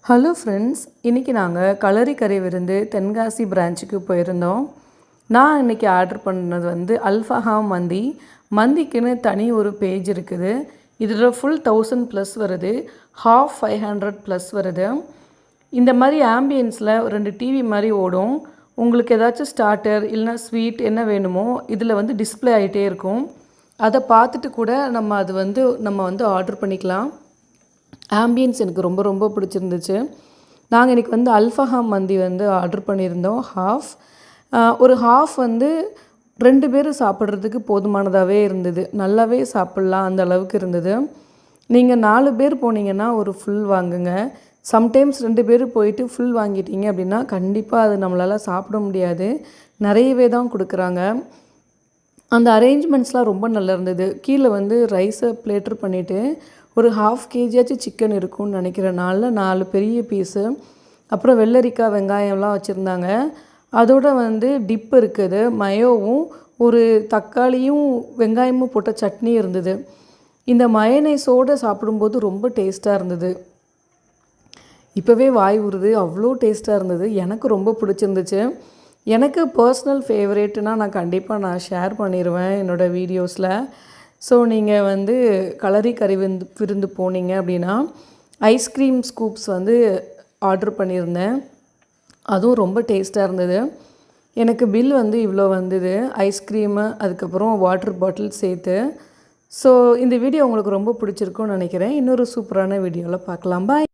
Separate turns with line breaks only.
Hello friends, இன்றைக்கி நாங்கள் களரிக்கரை விருந்து தென்காசி பிரான்ச்சுக்கு போயிருந்தோம். நான் இன்றைக்கி ஆர்டர் பண்ணது அல்ஃபஹாம் மந்தி. மந்திக்குன்னு தனி ஒரு பேஜ் இருக்குது. இதில் ஃபுல் 1000+ வருது, ஹாஃப் 500+ வருது. இந்த மாதிரி ஆம்பியன்ஸில் 2 டிவி மாதிரி ஓடும். உங்களுக்கு ஏதாச்சும் ஸ்டார்டர் இல்லைனா ஸ்வீட் என்ன வேணுமோ இதில் டிஸ்பிளே ஆகிட்டே இருக்கும். அதை பார்த்துட்டு கூட நம்ம ஆர்டர் பண்ணிக்கலாம். ஆம்பியன்ஸ் எனக்கு ரொம்ப ரொம்ப பிடிச்சிருந்துச்சு. நாங்கள் இன்றைக்கி அல்ஃபஹாம் மந்தி ஆர்டர் பண்ணியிருந்தோம். ஒரு ஹாஃப் 2 பேர் சாப்பிட்றதுக்கு போதுமானதாகவே இருந்தது. நல்லாவே சாப்பிட்லாம், அந்த அளவுக்கு இருந்தது. நீங்கள் 4 பேர் போனீங்கன்னா ஒரு ஃபுல் வாங்குங்க. சம்டைம்ஸ் 2 பேர் போயிட்டு ஃபுல் வாங்கிட்டீங்க அப்படின்னா கண்டிப்பாக அது நம்மளால் சாப்பிட முடியாது. நிறையவே தான் கொடுக்குறாங்க. அந்த அரேஞ்ச்மெண்ட்ஸ்லாம் ரொம்ப நல்லா இருந்தது. கீழே ரைஸை பிளேட்டர் பண்ணிவிட்டு ஒரு 1/2 kg சிக்கன் இருக்கும்னு நினைக்கிறேன். 4 பெரிய பீஸு, அப்புறம் வெள்ளரிக்காய் வெங்காயம்லாம் வச்சுருந்தாங்க. அதோட டிப் இருக்குது, மயோவும் ஒரு தக்காளியும் வெங்காயமும் போட்ட சட்னி இருந்தது. இந்த மயனைஸோடு சாப்பிடும்போது ரொம்ப டேஸ்ட்டாக இருந்தது. இப்போவே வாய் ஊறுது, அவ்வளோ டேஸ்ட்டாக இருந்தது. எனக்கு ரொம்ப பிடிச்சிருந்துச்சு. எனக்கு பர்சனல் ஃபேவரேட்டுனால் நான் கண்டிப்பாக ஷேர் பண்ணிடுவேன் என்னோடய வீடியோஸில். ஸோ நீங்கள் களரிக்கரை விருந்து போனீங்க அப்படின்னா ஐஸ்கிரீம் ஸ்கூப்ஸ் ஆர்டர் பண்ணியிருந்தேன். அதுவும் ரொம்ப டேஸ்ட்டாக இருந்தது. எனக்கு பில் இவ்வளோ வந்தது, ஐஸ்கிரீமு அதுக்கப்புறம் வாட்டர் பாட்டில் சேர்த்து. ஸோ இந்த வீடியோ உங்களுக்கு ரொம்ப பிடிச்சிருக்குன்னு நினைக்கிறேன். இன்னொரு சூப்பரான வீடியோவில் பார்க்கலாம். பாய்.